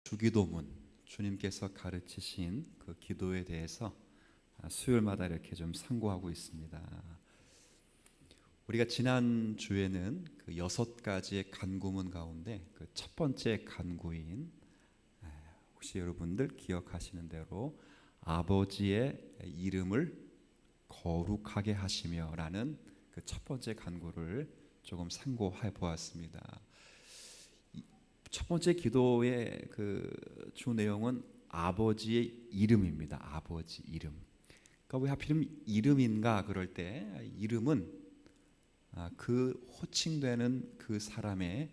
주기도문, 주님께서 가르치신 그 기도에 대해서 수요일마다 이렇게 좀 상고하고 있습니다. 우리가 지난 주에는 그 6가지의 간구문 가운데 그 첫 번째 간구인, 혹시 여러분들 기억하시는 대로 아버지의 이름을 거룩하게 하시며라는 그 첫 번째 간구를 조금 상고해 보았습니다. 첫 번째 기도의 그 주 내용은 아버지의 이름입니다. 아버지 이름. 그러니까 왜 하필이면 이름인가 그럴 때 이름은 그 호칭되는 그 사람의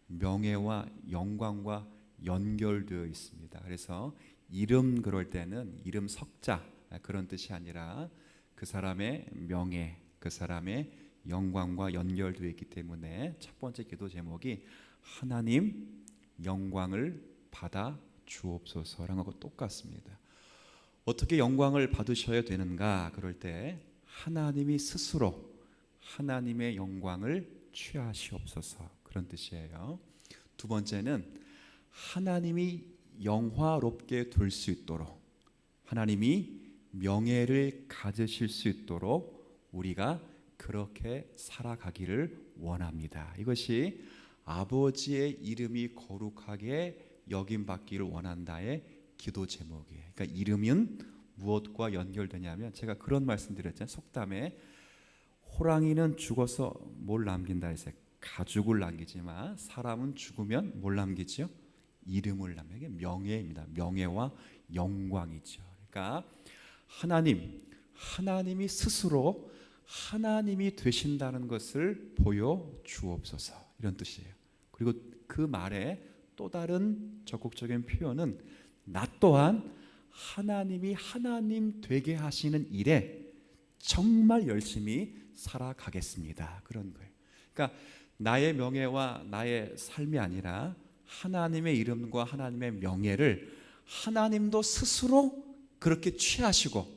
명예와 영광과 연결되어 있습니다. 그래서 이름 그럴 때는 이름 석자 그런 뜻이 아니라 그 사람의 명예, 그 사람의 영광과 연결되어 있기 때문에 첫 번째 기도 제목이 하나님 영광을 받아 주옵소서라는 것과 똑같습니다. 어떻게 영광을 받으셔야 되는가 그럴 때 하나님이 스스로 하나님의 영광을 취하시옵소서 그런 뜻이에요. 두 번째는 하나님이 영화롭게 될 수 있도록 하나님이 명예를 가지실 수 있도록 우리가 그렇게 살아가기를 원합니다. 이것이 아버지의 이름이 거룩하게 여김받기를 원한다의 기도 제목이에요. 그러니까 이름은 무엇과 연결되냐면 제가 그런 말씀 드렸잖아요. 속담에 호랑이는 죽어서 뭘 남긴다 해서 가죽을 남기지만 사람은 죽으면 뭘 남기죠? 이름을 남기죠. 이게 명예입니다. 명예와 영광이죠. 그러니까 하나님이 스스로 하나님이 되신다는 것을 보여주옵소서 이런 뜻이에요. 그리고 그 말에 또 다른 적극적인 표현은 나 또한 하나님이 하나님 되게 하시는 일에 정말 열심히 살아가겠습니다. 그런 거예요. 그러니까 나의 명예와 나의 삶이 아니라 하나님의 이름과 하나님의 명예를 하나님도 스스로 그렇게 취하시고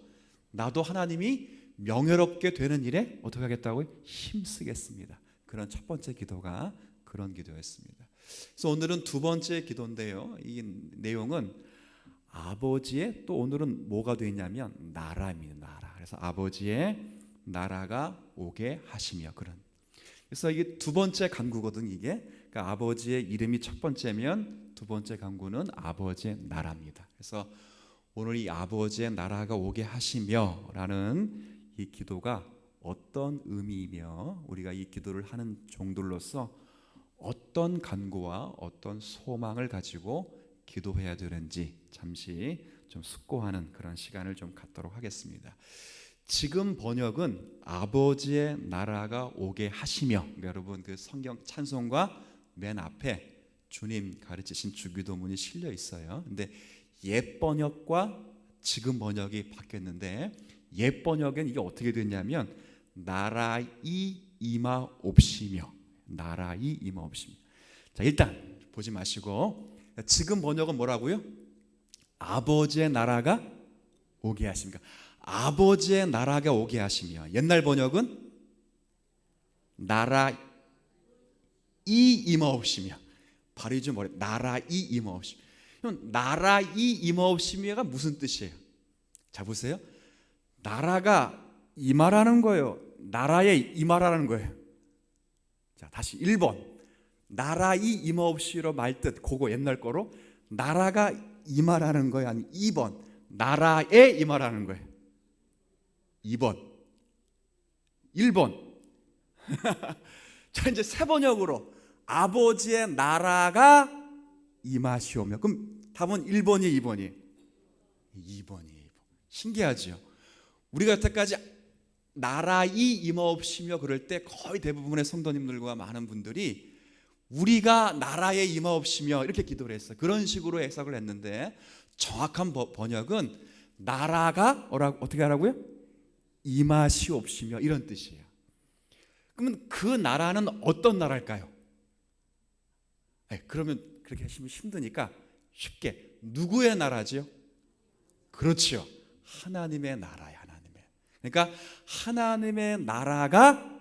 나도 하나님이 명예롭게 되는 일에 어떻게 하겠다고요? 힘쓰겠습니다. 그런 첫 번째 기도가 그런 기도였습니다. 그래서 오늘은 두 번째 기도인데요. 이 내용은 아버지의 또 오늘은 뭐가 되냐면 나라입니다. 나라. 그래서 아버지의 나라가 오게 하시며 그런. 그래서 이게 두 번째 간구거든 이게. 그러니까 아버지의 이름이 첫 번째면 두 번째 간구는 아버지의 나라입니다. 그래서 오늘 이 아버지의 나라가 오게 하시며라는 이 기도가 어떤 의미이며 우리가 이 기도를 하는 종들로서 어떤 간구와 어떤 소망을 가지고 기도해야 되는지 잠시 좀 숙고하는 그런 시간을 좀 갖도록 하겠습니다. 지금 번역은 아버지의 나라가 오게 하시며, 그러니까 여러분 그 성경 찬송가 맨 앞에 주님 가르치신 주기도문이 실려 있어요. 근데 옛 번역과 지금 번역이 바뀌었는데 옛 번역엔 이게 어떻게 됐냐면 나라이 임하옵시며 나라이 임하옵시며. 자, 일단 보지 마시고 지금 번역은 뭐라고요? 아버지의 나라가 오게 하십니까? 아버지의 나라가 오게 하시며. 옛날 번역은 나라이 임하옵시며. 발음이 좀 어려워요. 나라이 임하옵시며. 나라이 임하옵시며가 무슨 뜻이에요? 자, 보세요. 나라가 임하라는 거예요. 나라에 임하라는 거예요. 자, 다시 1번. 나라이 임하옵시로 말뜻 그거 옛날 거로 나라가 임하라는 거예요. 아니 2번. 나라에 임하라는 거예요. 2번. 1번. 자, 이제 새 번역으로 아버지의 나라가 임하시오며. 그럼 답은 1번이 2번이에요. 2번이에요. 신기하죠? 우리가 여태까지 나라이 임하옵시며 그럴 때 거의 대부분의 성도님들과 많은 분들이 우리가 나라에 임하옵시며 이렇게 기도를 했어요. 그런 식으로 해석을 했는데 정확한 번역은 나라가 어떻게 하라고요? 임하시옵시며 이런 뜻이에요. 그러면 그 나라는 어떤 나라일까요? 그러면 그렇게 하시면 힘드니까 쉽게 누구의 나라지요? 그렇죠. 하나님의 나라야. 그러니까 하나님의 나라가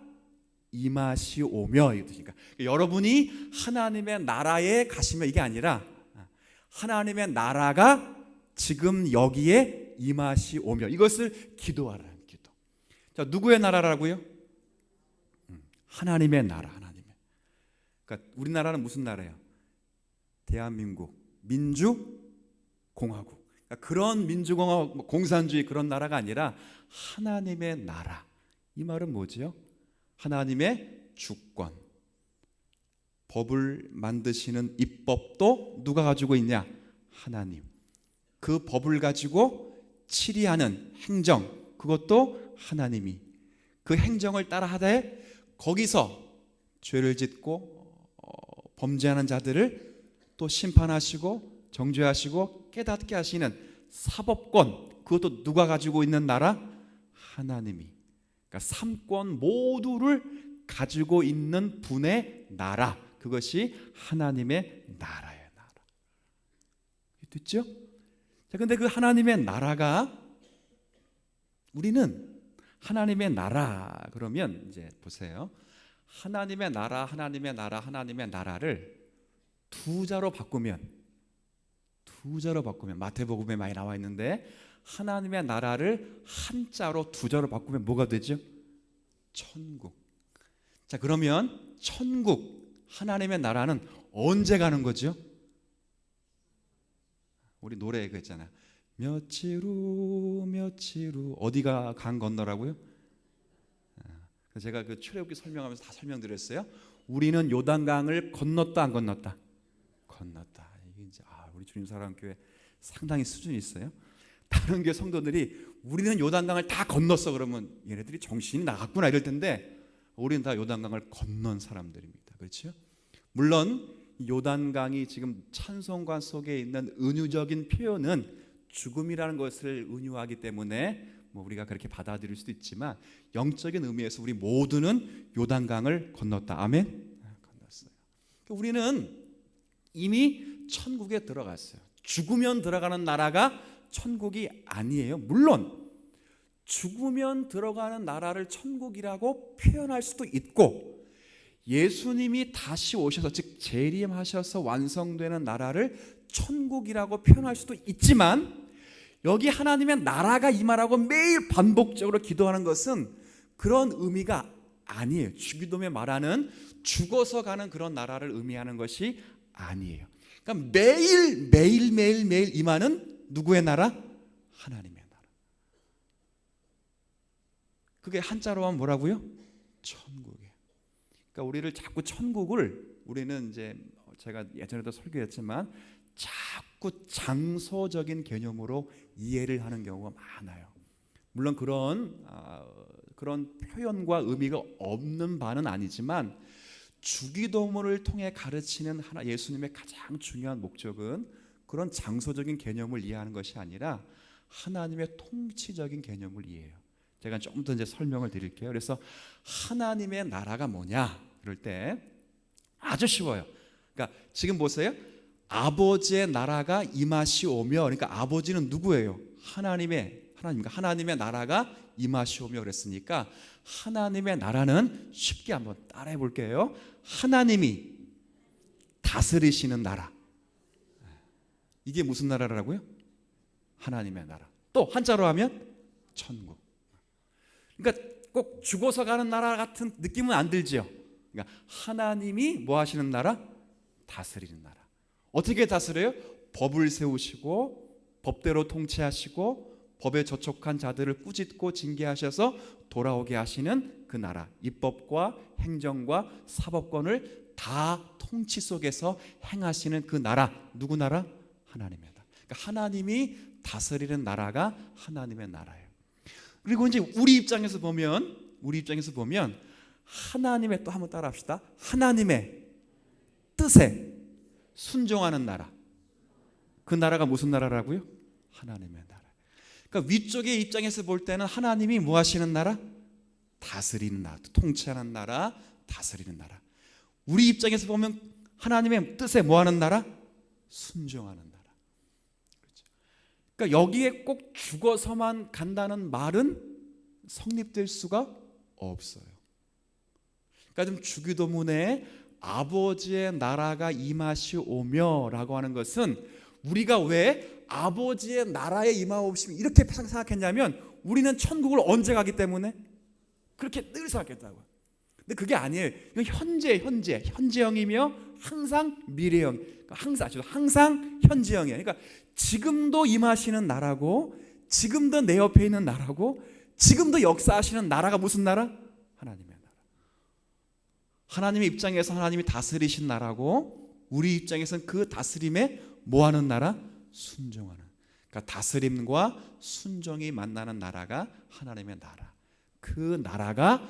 임하시오며 이 뜻이니까 여러분이 하나님의 나라에 가시면 이게 아니라 하나님의 나라가 지금 여기에 임하시오며, 이것을 기도하라는 기도. 자, 누구의 나라라고요? 하나님의 나라. 하나님의. 그러니까 우리나라는 무슨 나라예요? 대한민국 민주공화국. 그러니까 그런 민주공화국, 공산주의 그런 나라가 아니라 하나님의 나라. 이 말은 뭐지요? 하나님의 주권. 법을 만드시는 입법도 누가 가지고 있냐? 하나님. 그 법을 가지고 치리하는 행정, 그것도 하나님이. 그 행정을 따라하되 거기서 죄를 짓고 범죄하는 자들을 또 심판하시고 정죄하시고 깨닫게 하시는 사법권, 그것도 누가 가지고 있는 나라? 하나님이. 그러니까 삼권 모두를 가지고 있는 분의 나라, 그것이 하나님의 나라예요. 나라. 됐죠? 자, 근데 그 하나님의 나라가, 우리는 하나님의 나라 그러면 이제 보세요. 하나님의 나라, 하나님의 나라, 하나님의 나라를 두 자로 바꾸면 마태복음에 많이 나와 있는데, 하나님의 나라를 한자로 두 자로 바꾸면 뭐가 되죠? 천국. 자, 그러면 천국, 하나님의 나라는 언제 가는 거죠? 우리 노래 그 있잖아. 며칠 후 어디가 강 건너라고요? 제가 그 출애굽기 설명하면서 다 설명드렸어요. 우리는 요단강을 건넜다 안 건넜다? 건넜다. 이게 이제 우리 주님 사랑교회 상당히 수준이 있어요. 다른 교회 성도들이 우리는 요단강을 다 건넜어 그러면 얘네들이 정신이 나갔구나 이럴 텐데, 우리는 다 요단강을 건넌 사람들입니다. 그렇죠? 물론 요단강이 지금 찬송가 속에 있는 은유적인 표현은 죽음이라는 것을 은유하기 때문에 우리가 그렇게 받아들일 수도 있지만, 영적인 의미에서 우리 모두는 요단강을 건넜다. 아멘. 건넜어요. 우리는 이미 천국에 들어갔어요. 죽으면 들어가는 나라가 천국이 아니에요. 물론 죽으면 들어가는 나라를 천국이라고 표현할 수도 있고, 예수님이 다시 오셔서, 즉 재림하셔서 완성되는 나라를 천국이라고 표현할 수도 있지만, 여기 하나님의 나라가 임하라고 매일 반복적으로 기도하는 것은 그런 의미가 아니에요. 주기도문에 말하는 죽어서 가는 그런 나라를 의미하는 것이 아니에요. 그러니까 매일 임하는 누구의 나라? 하나님의 나라. 그게 한자로 하면 뭐라고요? 천국이에요. 그러니까 우리를 자꾸 천국을, 우리는 이제 제가 예전에도 설교했지만 자꾸 장소적인 개념으로 이해를 하는 경우가 많아요. 물론 그런 표현과 의미가 없는 바는 아니지만, 주기도문을 통해 가르치는 예수님의 가장 중요한 목적은 그런 장소적인 개념을 이해하는 것이 아니라 하나님의 통치적인 개념을 이해해요. 제가 좀 더 이제 설명을 드릴게요. 그래서 하나님의 나라가 뭐냐? 그럴 때 아주 쉬워요. 그러니까 지금 보세요. 아버지의 나라가 임하시오며, 그러니까 아버지는 누구예요? 하나님의 나라가 임하시오며 그랬으니까, 하나님의 나라는 쉽게 한번 따라해 볼게요. 하나님이 다스리시는 나라. 이게 무슨 나라라고요? 하나님의 나라. 또 한자로 하면 천국. 그러니까 꼭 죽어서 가는 나라 같은 느낌은 안 들죠. 그러니까 하나님이 뭐 하시는 나라? 다스리는 나라. 어떻게 다스려요? 법을 세우시고 법대로 통치하시고 법에 저촉한 자들을 꾸짖고 징계하셔서 돌아오게 하시는 그 나라. 입법과 행정과 사법권을 다 통치 속에서 행하시는 그 나라. 누구 나라? 하나님의 나라. 그러니까 하나님이 다스리는 나라가 하나님의 나라예요. 그리고 이제 우리 입장에서 보면 하나님의, 또 한번 따라합시다. 하나님의 뜻에 순종하는 나라. 그 나라가 무슨 나라라고요? 하나님의 나라. 그러니까 위쪽의 입장에서 볼 때는 하나님이 뭐 하시는 나라? 다스리는 나라, 통치하는 나라, 다스리는 나라. 우리 입장에서 보면 하나님의 뜻에 뭐 하는 나라? 순종하는 나라. 그렇죠? 그러니까 여기에 꼭 죽어서만 간다는 말은 성립될 수가 없어요. 그러니까 좀 주기도문에 아버지의 나라가 임하시오며 라고 하는 것은 우리가 왜 아버지의 나라에 임하옵시면 이렇게 생각했냐면 우리는 천국을 언제 가기 때문에 그렇게 늘 생각했다고요. 근데 그게 아니에요. 이건 현재형이며 항상 미래형, 항상 현재형이에요. 그러니까 지금도 임하시는 나라고, 지금도 내 옆에 있는 나라고, 지금도 역사하시는 나라가 무슨 나라? 하나님의 나라. 하나님의 입장에서 하나님이 다스리신 나라고, 우리 입장에서는 그 다스림에 뭐하는 나라? 순종하는. 그러니까 다스림과 순종이 만나는 나라가 하나님의 나라. 그 나라가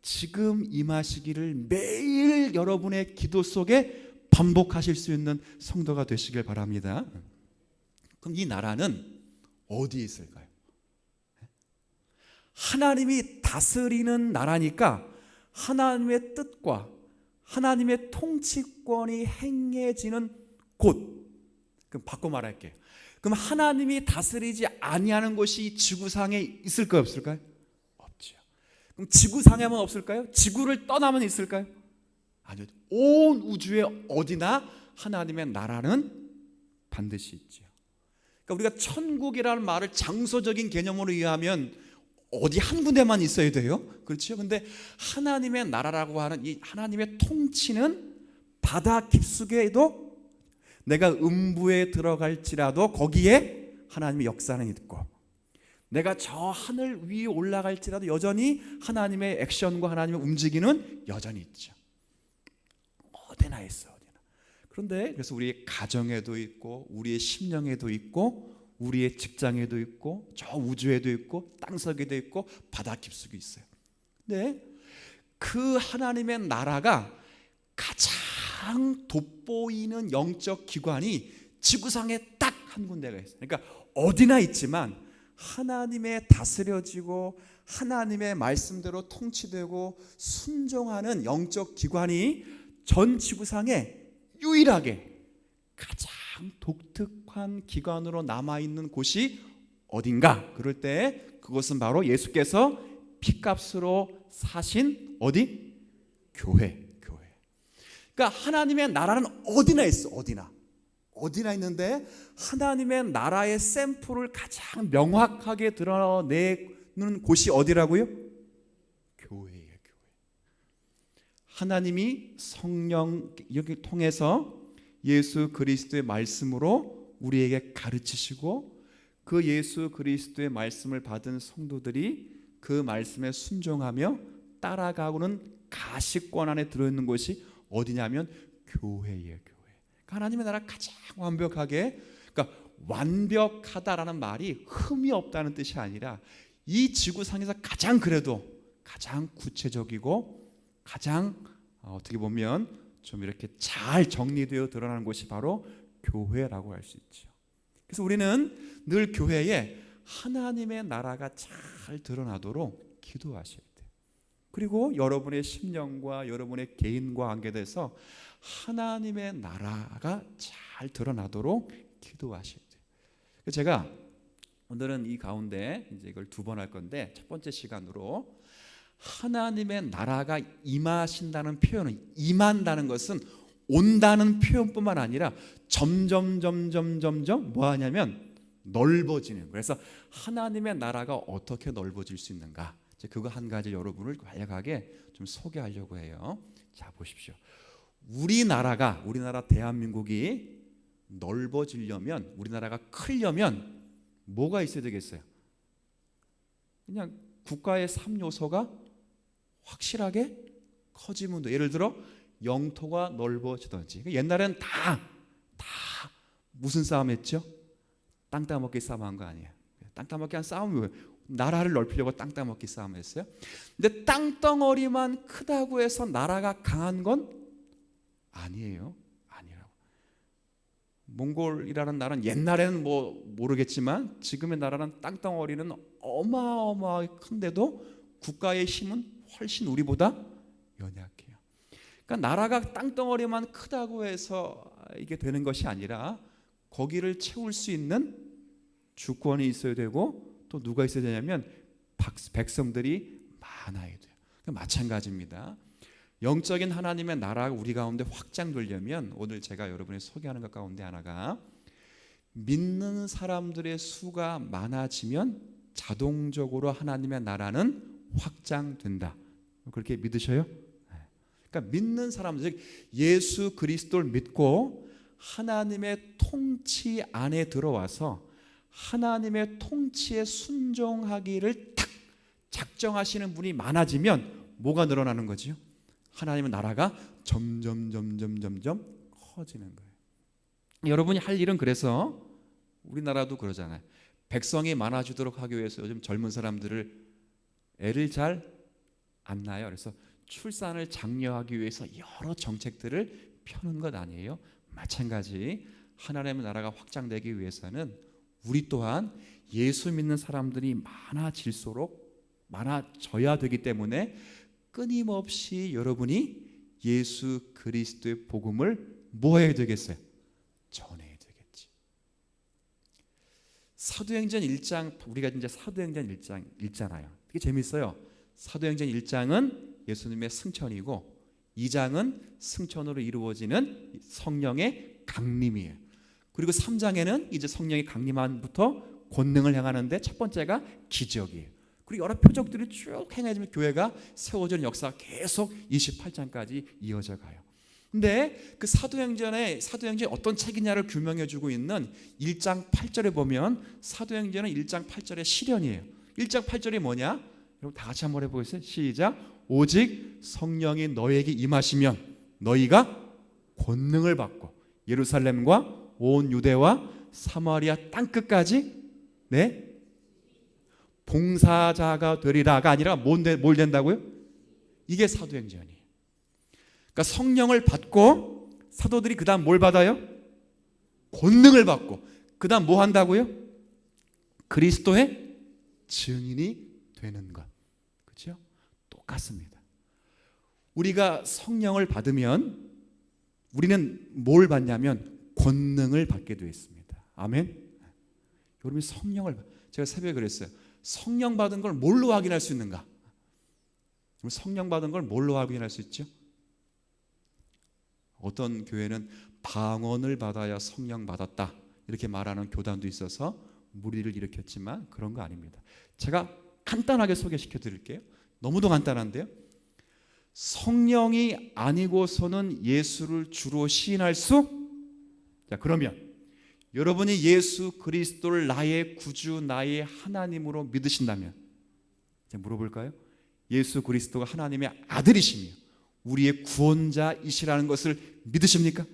지금 임하시기를 매일 여러분의 기도 속에 반복하실 수 있는 성도가 되시길 바랍니다. 그럼 이 나라는 어디에 있을까요? 하나님이 다스리는 나라니까 하나님의 뜻과 하나님의 통치권이 행해지는 곳. 그럼 바꿔 말할게요. 그럼 하나님이 다스리지 아니하는 곳이 지구상에 있을까요, 없을까요? 없지요. 그럼 지구상에만 없을까요? 지구를 떠나면 있을까요? 아니요. 온 우주에 어디나 하나님의 나라는 반드시 있지요. 그러니까 우리가 천국이라는 말을 장소적인 개념으로 이해하면 어디 한 군데만 있어야 돼요. 그렇죠? 근데 하나님의 나라라고 하는 이 하나님의 통치는 바다 깊숙에도 내가 음부에 들어갈지라도 거기에 하나님의 역사는 있고, 내가 저 하늘 위에 올라갈지라도 여전히 하나님의 액션과 하나님의 움직이는 여전히 있죠. 어디나 있어, 어디나. 그런데 그래서 우리의 가정에도 있고, 우리의 심령에도 있고, 우리의 직장에도 있고, 저 우주에도 있고, 땅속에도 있고, 바다 깊숙이 있어요. 근데 그 하나님의 나라가 가장 돋보이는 영적 기관이 지구상에 딱 한 군데가 있어요. 그러니까 어디나 있지만 하나님의 다스려지고 하나님의 말씀대로 통치되고 순종하는 영적 기관이 전 지구상에 유일하게 가장 독특한 기관으로 남아있는 곳이 어딘가? 그럴 때 그것은 바로 예수께서 피값으로 사신 어디? 교회. 그러니까 하나님의 나라는 어디나 있어. 어디나 있는데 하나님의 나라의 샘플을 가장 명확하게 드러내는 곳이 어디라고요? 교회예요. 교회. 하나님이 성령 여기 통해서 예수 그리스도의 말씀으로 우리에게 가르치시고, 그 예수 그리스도의 말씀을 받은 성도들이 그 말씀에 순종하며 따라가고는 가시권 안에 들어있는 곳이 어디냐면 교회예요. 교회. 하나님의 나라 가장 완벽하게, 그러니까 완벽하다라는 말이 흠이 없다는 뜻이 아니라 이 지구상에서 가장 그래도 가장 구체적이고 가장 어떻게 보면 좀 이렇게 잘 정리되어 드러나는 곳이 바로 교회라고 할 수 있죠. 그래서 우리는 늘 교회에 하나님의 나라가 잘 드러나도록 기도하셔야 돼요. 그리고 여러분의 심령과 여러분의 개인과 관계돼서 하나님의 나라가 잘 드러나도록 기도하셔야 돼요. 제가 오늘은 이 가운데 이제 이걸 2번 할 건데, 첫 번째 시간으로 하나님의 나라가 임하신다는 표현은, 임한다는 것은 온다는 표현뿐만 아니라 점점 뭐 하냐면 넓어지는. 그래서 하나님의 나라가 어떻게 넓어질 수 있는가, 그거 한 가지 여러분을 간략하게 좀 소개하려고 해요. 자, 보십시오. 우리나라 대한민국이 넓어지려면, 우리나라가 크려면 뭐가 있어야 되겠어요? 그냥 국가의 3요소가 확실하게 커지면 돼. 예를 들어 영토가 넓어지든지. 옛날에는 다 무슨 싸움했죠? 땅 따먹기 싸움한 거 아니에요. 땅 따먹기 한 싸움이 왜? 나라를 넓히려고 땅 따먹기 싸움을 했어요. 근데 땅덩어리만 크다고 해서 나라가 강한 건 아니에요. 아니라고. 몽골이라는 나라는 옛날에는 뭐 모르겠지만 지금의 나라는 땅덩어리는 어마어마하게 큰데도 국가의 힘은 훨씬 우리보다 연약해요. 그러니까 나라가 땅덩어리만 크다고 해서 이게 되는 것이 아니라 거기를 채울 수 있는 주권이 있어야 되고, 또 누가 있어야 되냐면 백성들이 많아야 돼요. 마찬가지입니다. 영적인 하나님의 나라가 우리 가운데 확장되려면 오늘 제가 여러분이 소개하는 것 가운데 하나가 믿는 사람들의 수가 많아지면 자동적으로 하나님의 나라는 확장된다. 그렇게 믿으셔요? 그러니까 믿는 사람들, 예수 그리스도를 믿고 하나님의 통치 안에 들어와서 하나님의 통치에 순종하기를 딱 작정하시는 분이 많아지면 뭐가 늘어나는 거지요? 하나님의 나라가 점점 커지는 거예요. 여러분이 할 일은, 그래서 우리나라도 그러잖아요. 백성이 많아지도록 하기 위해서 요즘 젊은 사람들을 애를 잘 안 낳아요. 그래서 출산을 장려하기 위해서 여러 정책들을 펴는 것 아니에요? 마찬가지 하나님의 나라가 확장되기 위해서는 우리 또한 예수 믿는 사람들이 많아져야 되기 때문에 끊임없이 여러분이 예수 그리스도의 복음을 뭐 해야 되겠어요? 전해야 되겠지. 사도행전 1장, 우리가 이제 사도행전 1장 읽잖아요. 되게 재밌어요. 사도행전 1장은 예수님의 승천이고 2장은 승천으로 이루어지는 성령의 강림이에요. 그리고 3장에는 이제 성령의 강림한부터 권능을 행하는데 첫 번째가 기적이에요. 그리고 여러 표적들이 쭉 행해지면 교회가 세워지는 역사가 계속 28장까지 이어져 가요. 근데 그 사도행전이 어떤 책이냐를 규명해주고 있는 1장 8절에 보면 사도행전은 1장 8절의 실현이에요. 1장 8절이 뭐냐? 여러분 다 같이 한번 해보겠어요? 시작. 오직 성령이 너에게 임하시면 너희가 권능을 받고 예루살렘과 온 유대와 사마리아 땅끝까지 봉사자가 되리라가 아니라 뭘 된다고요? 이게 사도행전이에요. 그러니까 성령을 받고 사도들이 그 다음 뭘 받아요? 권능을 받고 그 다음 뭐 한다고요? 그리스도의 증인이 되는 것. 그렇죠? 똑같습니다. 우리가 성령을 받으면 우리는 뭘 받냐면 권능을 받게 되어 있습니다. 아멘. 여러분이 제가 새벽에 그랬어요. 성령 받은 걸 뭘로 확인할 수 있는가? 성령 받은 걸 뭘로 확인할 수 있죠? 어떤 교회는 방언을 받아야 성령 받았다 이렇게 말하는 교단도 있어서 무리를 일으켰지만 그런 거 아닙니다. 제가 간단하게 소개시켜 드릴게요. 너무도 간단한데요. 성령이 아니고서는 예수를 주로 시인할 수? 자, 그러면 여러분이 예수 그리스도를 나의 구주, 나의 하나님으로 믿으신다면 제가 물어볼까요? 예수 그리스도가 하나님의 아들이시며 우리의 구원자이시라는 것을 믿으십니까?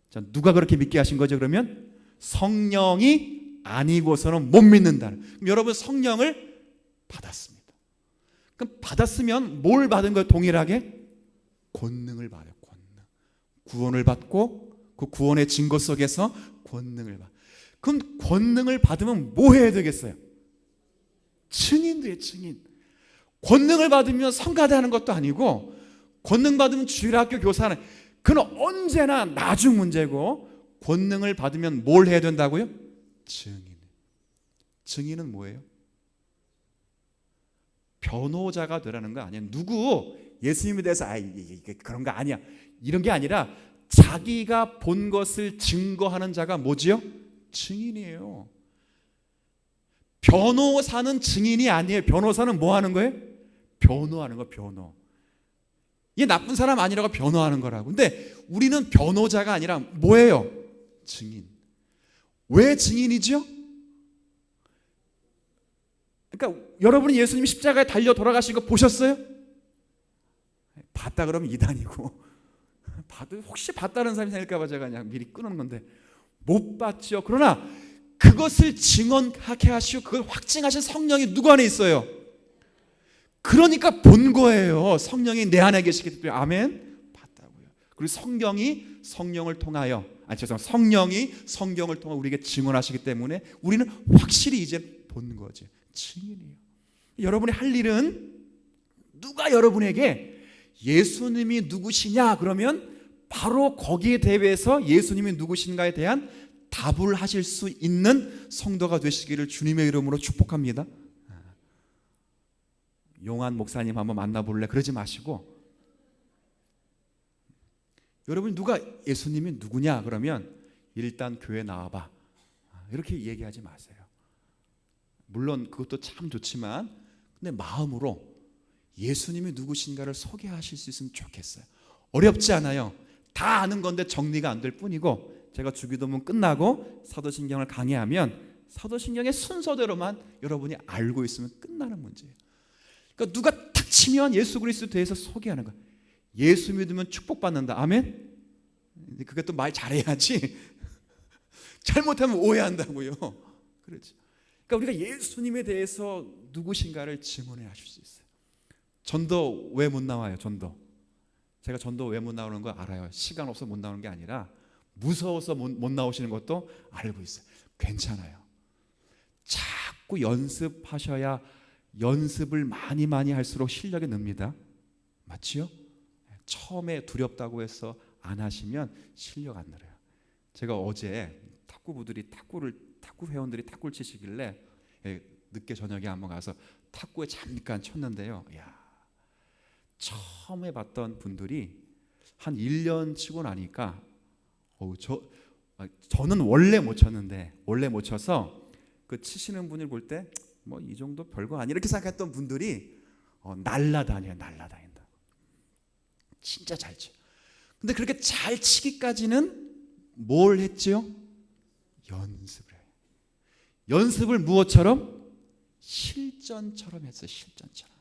자, 누가 그렇게 믿게 하신 거죠? 그러면 성령이 아니고서는 못 믿는다는. 그럼 여러분 성령을 받았습니다. 그럼 받았으면 뭘 받은 거예요? 동일하게 권능을 받아요. 구원을 받고 그 구원의 증거 속에서 권능을 받아. 그럼 권능을 받으면 뭐 해야 되겠어요? 증인돼요. 증인. 권능을 받으면 성가대하는 것도 아니고 권능 받으면 주일학교 교사는 그건 언제나 나중 문제고 권능을 받으면 뭘 해야 된다고요? 증인. 증인은 뭐예요? 변호자가 되라는 거 아니야. 누구 예수님에 대해서 이게 그런 거 아니야. 이런 게 아니라 자기가 본 것을 증거하는 자가 뭐지요? 증인이에요. 변호사는 증인이 아니에요. 변호사는 뭐 하는 거예요? 변호하는 거, 변호. 얘 나쁜 사람 아니라고 변호하는 거라고. 근데 우리는 변호자가 아니라 뭐예요? 증인. 왜 증인이죠? 그러니까 여러분이 예수님 십자가에 달려 돌아가신 거 보셨어요? 봤다 그러면 이단이고 혹시 봤다는 사람이 생길까 봐 제가 그냥 미리 끊은 건데 못 봤죠. 그러나 그것을 증언하게 하시고 그걸 확증하신 성령이 누구 안에 있어요? 그러니까 본 거예요. 성령이 내 안에 계시기 때문에. 아멘. 봤다고요. 그리고 성령이 성령을 통하여 성령이 성경을 통해 우리에게 증언하시기 때문에 우리는 확실히 이제 본 거죠. 증인이에요. 여러분이 할 일은 누가 여러분에게 예수님이 누구시냐 그러면 바로 거기에 대해서 예수님이 누구신가에 대한 답을 하실 수 있는 성도가 되시기를 주님의 이름으로 축복합니다. 용한 목사님 한번 만나볼래? 그러지 마시고 여러분이 누가 예수님이 누구냐 그러면 일단 교회 나와봐. 이렇게 얘기하지 마세요. 물론 그것도 참 좋지만 근데 마음으로 예수님이 누구신가를 소개하실 수 있으면 좋겠어요. 어렵지 않아요. 다 아는 건데 정리가 안 될 뿐이고, 제가 주기도문 끝나고 사도신경을 강의하면 사도신경의 순서대로만 여러분이 알고 있으면 끝나는 문제예요. 그러니까 누가 탁 치면 예수 그리스도에 대해서 소개하는 거예요. 예수 믿으면 축복받는다. 아멘? 그게 또 말 잘해야지. 잘못하면 오해한다고요. 그렇죠. 그러니까 우리가 예수님에 대해서 누구신가를 증언해 하실 수 있어요. 전도 왜 못 나와요? 전도. 제가 전도 왜 못 나오는 거 알아요. 시간 없어서 못 나오는 게 아니라 무서워서 못 나오시는 것도 알고 있어요. 괜찮아요. 자꾸 연습하셔야, 연습을 많이 할수록 실력이 능니다. 맞지요? 처음에 두렵다고 해서 안 하시면 실력 안 늘어요. 제가 어제 탁구 회원들이 탁구를 치시길래 늦게 저녁에 한번 가서 탁구에 잠깐 쳤는데요. 야, 처음 해봤던 분들이 한 1년 치고 나니까 저는 원래 못 쳐서 그 치시는 분을 볼 때 뭐 이 정도 별거 아니 이렇게 생각했던 분들이 날라다닌다. 진짜 잘 쳐. 근데 그렇게 잘 치기까지는 뭘 했지요? 연습을 해요. 연습을 무엇처럼? 실전처럼 했어요. 실전처럼.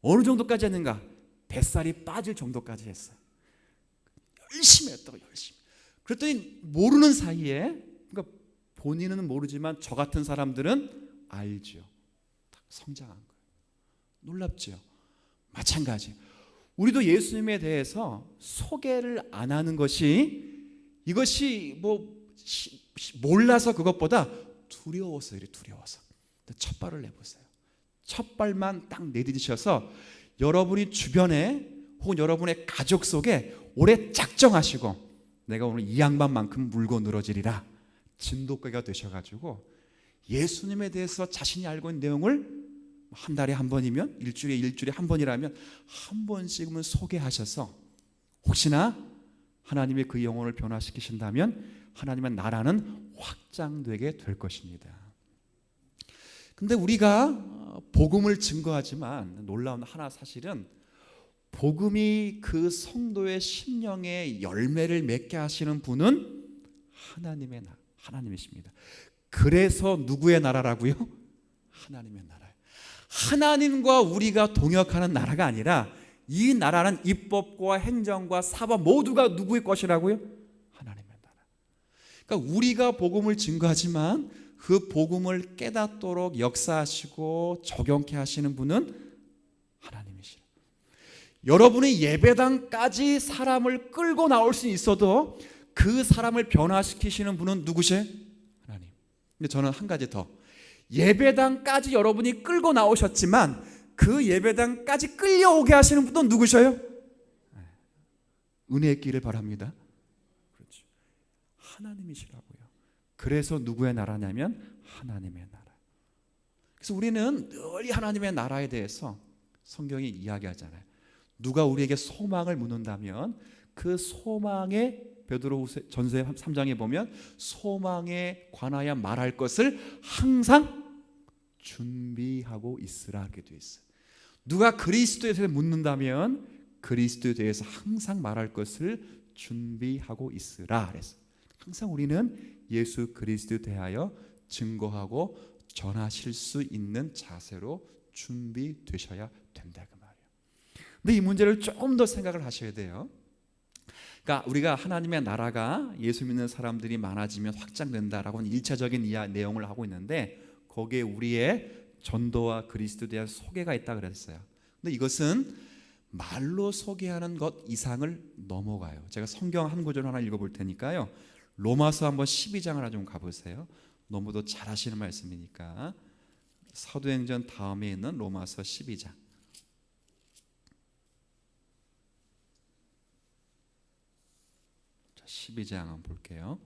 어느 정도까지 했는가? 뱃살이 빠질 정도까지 했어요. 열심히 했다고, 열심히. 그랬더니 모르는 사이에, 그러니까 본인은 모르지만 저 같은 사람들은 알죠. 성장한 거예요. 놀랍죠? 마찬가지. 우리도 예수님에 대해서 소개를 안 하는 것이, 이것이 몰라서 그것보다 두려워서 이래, 두려워서. 첫 발을 내보세요. 첫 발만 딱 내딛으셔서 여러분이 주변에 혹은 여러분의 가족 속에 오래 작정하시고, 내가 오늘 이 양반만큼 물고 늘어지리라, 진돗개가 되셔가지고 예수님에 대해서 자신이 알고 있는 내용을 한 달에 한 번이면, 일주일에 한 번이라면 한 번씩은 소개하셔서, 혹시나 하나님의 그 영혼을 변화시키신다면 하나님의 나라는 확장되게 될 것입니다. 근데 우리가 복음을 증거하지만 놀라운 하나 사실은, 복음이 그 성도의 심령에 열매를 맺게 하시는 분은 하나님이십니다. 그래서 누구의 나라라고요? 하나님의 나라예요. 하나님과 우리가 동역하는 나라가 아니라, 이 나라는 입법과 행정과 사법 모두가 누구의 것이라고요? 하나님의 나라. 그러니까 우리가 복음을 증거하지만 그 복음을 깨닫도록 역사하시고 적용케 하시는 분은 하나님이시라. 여러분이 예배당까지 사람을 끌고 나올 수 있어도 그 사람을 변화시키시는 분은 누구세요? 하나님. 근데 저는 한 가지 더, 예배당까지 여러분이 끌고 나오셨지만 그 예배당까지 끌려오게 하시는 분은 누구셔요? 은혜의 길을 바랍니다. 그렇죠. 하나님이시라고요. 그래서 누구의 나라냐면 하나님의 나라. 그래서 우리는 늘 하나님의 나라에 대해서 성경이 이야기하잖아요. 누가 우리에게 소망을 묻는다면 그 소망에, 베드로전서 3장에 보면 소망에 관하여 말할 것을 항상 준비하고 있으라 이렇게 되어 있어요. 누가 그리스도에 대해서 묻는다면 그리스도에 대해서 항상 말할 것을 준비하고 있으라 그랬어요. 항상 우리는 예수 그리스도에 대하여 증거하고 전하실 수 있는 자세로 준비되셔야 된다 그 말이에요. 근데 이 문제를 조금 더 생각을 하셔야 돼요. 그러니까 우리가 하나님의 나라가 예수 믿는 사람들이 많아지면 확장된다라고는 1차적인 내용을 하고 있는데, 거기에 우리의 전도와 그리스도에 대한 소개가 있다 그랬어요. 근데 이것은 말로 소개하는 것 이상을 넘어가요. 제가 성경 한 구절 하나 읽어볼 테니까요, 로마서 한번 12장 하나 좀 가보세요. 너무도 잘 하시는 말씀이니까. 사도행전 다음에 있는 로마서 12장. 12장 한번 볼게요.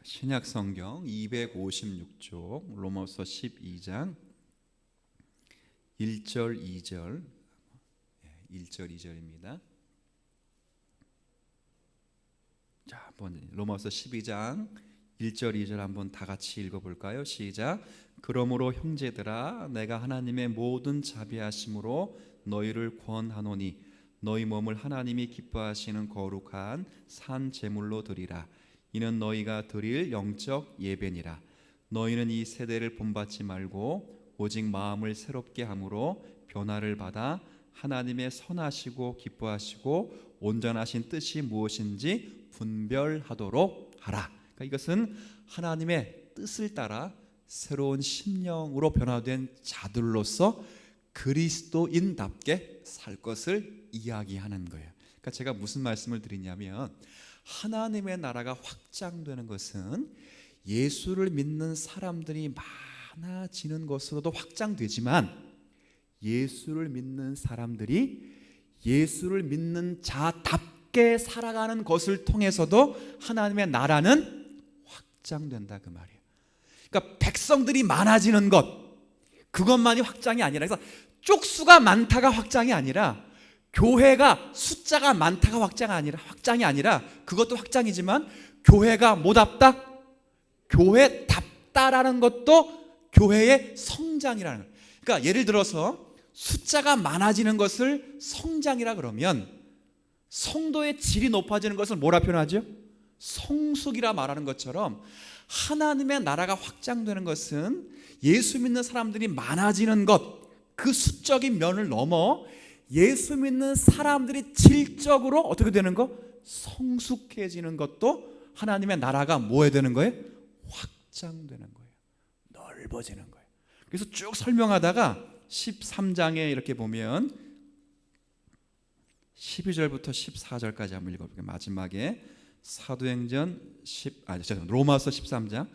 신약성경 256쪽 로마서 12장 1절 2절 1절 2절입니다. 한번 로마서 12장 1절 2절 한번 다 같이 읽어볼까요? 시작. 그러므로 형제들아 내가 하나님의 모든 자비하심으로 너희를 권하노니 너희 몸을 하나님이 기뻐하시는 거룩한 산 제물로 드리라. 이는 너희가 드릴 영적 예배니라. 너희는 이 세대를 본받지 말고 오직 마음을 새롭게 함으로 변화를 받아 하나님의 선하시고 기뻐하시고 온전하신 뜻이 무엇인지 분별하도록 하라. 그러니까 이것은 하나님의 뜻을 따라 새로운 심령으로 변화된 자들로서 그리스도인답게 살 것을 이야기하는 거예요. 그러니까 제가 무슨 말씀을 드리냐면 하나님의 나라가 확장되는 것은 예수를 믿는 사람들이 많아지는 것으로도 확장되지만 예수를 믿는 사람들이 예수를 믿는 자답게 살아가는 것을 통해서도 하나님의 나라는 확장된다 그 말이에요. 그러니까 백성들이 많아지는 것 그것만이 확장이 아니라 그래서 쪽수가 많다가 확장이 아니라 교회가 숫자가 많다가 확장이 아니라 그것도 확장이지만 교회가 뭐답다? 교회답다라는 것도 교회의 성장이라는 거예요. 그러니까 예를 들어서 숫자가 많아지는 것을 성장이라 그러면 성도의 질이 높아지는 것을 뭐라 표현하죠? 성숙이라 말하는 것처럼 하나님의 나라가 확장되는 것은 예수 믿는 사람들이 많아지는 것, 그 수적인 면을 넘어 예수 믿는 사람들이 질적으로 어떻게 되는 거? 성숙해지는 것도 하나님의 나라가 뭐에 되는 거예요? 확장되는 거예요. 넓어지는 거예요. 그래서 쭉 설명하다가 13장에 이렇게 보면 12절부터 14절까지 한번 읽어볼게요. 마지막에 사도행전 로마서 13장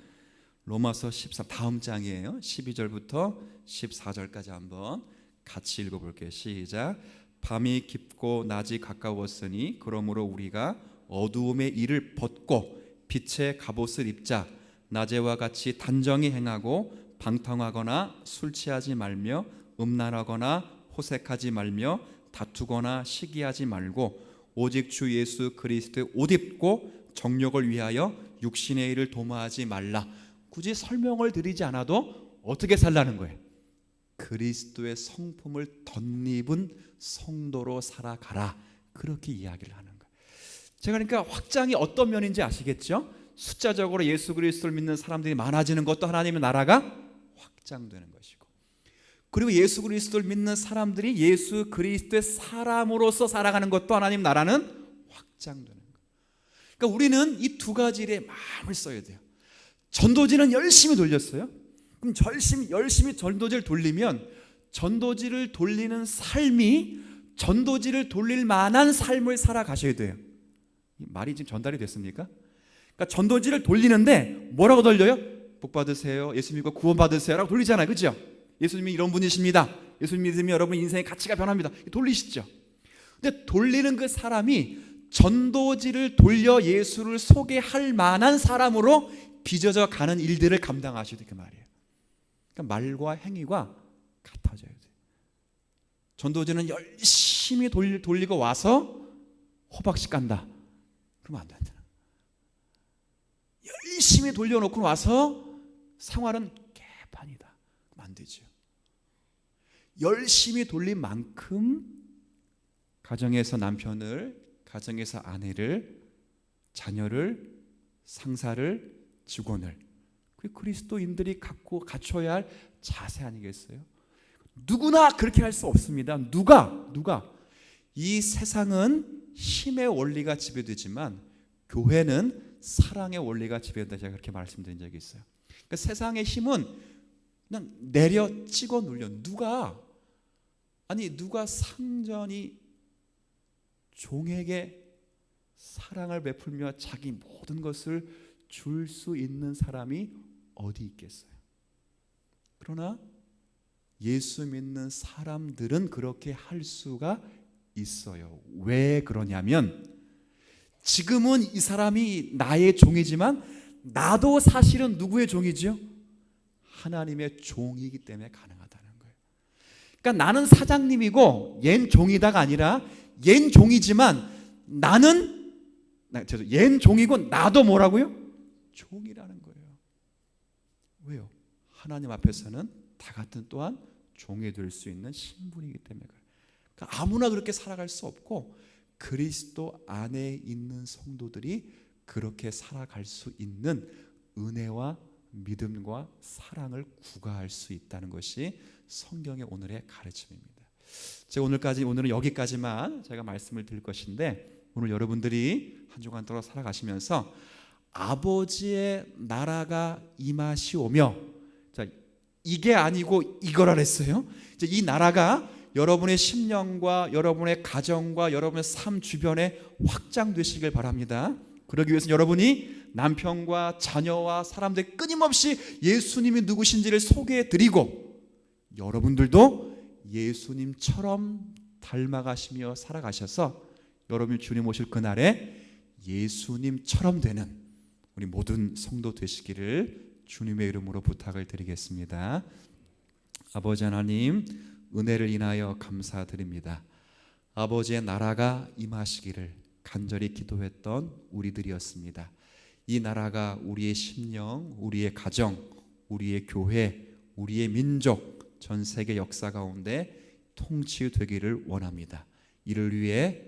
로마서 13 다음 장이에요. 12절부터 14절까지 한번 같이 읽어볼게요. 시작. 밤이 깊고 낮이 가까웠으니 그러므로 우리가 어두움의 일을 벗고 빛의 갑옷을 입자. 낮에와 같이 단정히 행하고 방탕하거나 술 취하지 말며 음란하거나 호색하지 말며 다투거나 시기하지 말고 오직 주 예수 그리스도의 옷 입고 정욕을 위하여 육신의 일을 도모하지 말라. 굳이 설명을 드리지 않아도 어떻게 살라는 거예요? 그리스도의 성품을 덧입은 성도로 살아가라. 그렇게 이야기를 하는 거예요. 제가 그러니까 확장이 어떤 면인지 아시겠죠? 숫자적으로 예수 그리스도를 믿는 사람들이 많아지는 것도 하나님의 나라가 확장되는 것이고, 그리고 예수 그리스도를 믿는 사람들이 예수 그리스도의 사람으로서 살아가는 것도 하나님 나라는 확장되는 거예요. 그러니까 우리는 이 두 가지 일에 마음을 써야 돼요. 전도지는 열심히 돌렸어요. 그럼 열심히 전도지를 돌리면 전도지를 돌리는 삶이 전도지를 돌릴 만한 삶을 살아가셔야 돼요. 말이 지금 전달이 됐습니까? 그러니까 전도지를 돌리는데 뭐라고 돌려요? 복 받으세요. 예수 믿고 구원 받으세요. 라고 돌리잖아요. 그렇죠? 예수님이 이런 분이십니다. 예수님 믿으면 여러분 인생의 가치가 변합니다. 돌리시죠. 근데 돌리는 그 사람이 전도지를 돌려 예수를 소개할 만한 사람으로 빚어져 가는 일들을 감당하셔야 돼 그 말이에요. 그러니까 말과 행위가 같아져야 돼요. 전도지는 열심히 돌리고 와서 호박씨 깐다. 그러면 안 된다. 열심히 돌려놓고 와서 생활은 개판이다. 그러면 안 되죠. 열심히 돌린 만큼 가정에서 남편을, 가정에서 아내를, 자녀를, 상사를, 직원을, 그 그리스도인들이 갖춰야 할 자세 아니겠어요? 누구나 그렇게 할 수 없습니다. 누가 이 세상은 힘의 원리가 지배되지만 교회는 사랑의 원리가 지배된다. 제가 그렇게 말씀드린 적이 있어요. 그러니까 세상의 힘은 그냥 내려 찍어 눌려. 누가 상전이 종에게 사랑을 베풀며 자기 모든 것을 줄 수 있는 사람이 어디 있겠어요? 그러나 예수 믿는 사람들은 그렇게 할 수가 있어요. 왜 그러냐면 지금은 이 사람이 나의 종이지만 나도 사실은 누구의 종이죠? 하나님의 종이기 때문에 가능하다는 거예요. 그러니까 나는 사장님이고 얜 종이다가 아니라 얜 종이지만 나는 얜 종이고 나도 뭐라고요? 종이라는 거예요. 왜요? 하나님 앞에서는 다 같은 또한 종이 될 수 있는 신분이기 때문에 그래요. 그러니까 아무나 그렇게 살아갈 수 없고 그리스도 안에 있는 성도들이 그렇게 살아갈 수 있는 은혜와 믿음과 사랑을 구가할 수 있다는 것이 성경의 오늘의 가르침입니다. 제가 오늘은 여기까지만 제가 말씀을 드릴 것인데, 오늘 여러분들이 한 주간 동안 살아가시면서 아버지의 나라가 임하시오며, 자, 이게 아니고 이거라 했어요. 이제 이 나라가 여러분의 심령과 여러분의 가정과 여러분의 삶 주변에 확장되시길 바랍니다. 그러기 위해서 여러분이 남편과 자녀와 사람들 끊임없이 예수님이 누구신지를 소개해 드리고, 여러분들도 예수님처럼 닮아가시며 살아가셔서 여러분이 주님 오실 그날에 예수님처럼 되는 우리 모든 성도 되시기를 주님의 이름으로 부탁을 드리겠습니다. 아버지 하나님, 은혜를 인하여 감사드립니다. 아버지의 나라가 임하시기를 간절히 기도했던 우리들이었습니다. 이 나라가 우리의 심령, 우리의 가정, 우리의 교회, 우리의 민족, 전 세계 역사 가운데 통치되기를 원합니다. 이를 위해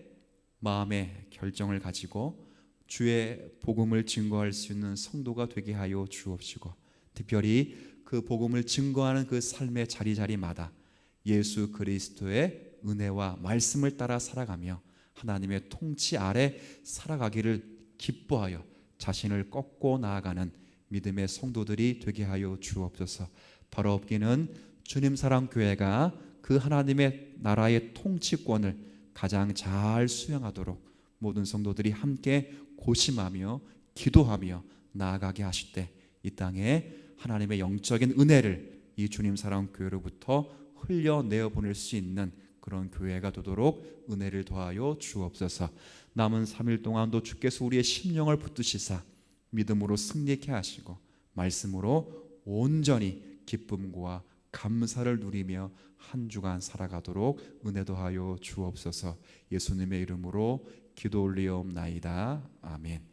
마음의 결정을 가지고 주의 복음을 증거할 수 있는 성도가 되게 하여 주옵시고, 특별히 그 복음을 증거하는 그 삶의 자리자리마다 예수 그리스도의 은혜와 말씀을 따라 살아가며 하나님의 통치 아래 살아가기를 기뻐하여 자신을 꺾고 나아가는 믿음의 성도들이 되게 하여 주옵소서. 바로 없기는 주님 사랑 교회가 그 하나님의 나라의 통치권을 가장 잘 수행하도록 모든 성도들이 함께 고심하며 기도하며 나아가게 하실 때 이 땅에 하나님의 영적인 은혜를 이 주님 사랑 교회로부터 흘려내어 보낼 수 있는 그런 교회가 되도록 은혜를 더하여 주옵소서. 남은 3일 동안도 주께서 우리의 심령을 붙드시사 믿음으로 승리케 하시고 말씀으로 온전히 기쁨과 감사를 누리며 한 주간 살아가도록 은혜 더하여 주옵소서. 예수님의 이름으로 기도 올리옵나이다. 아멘.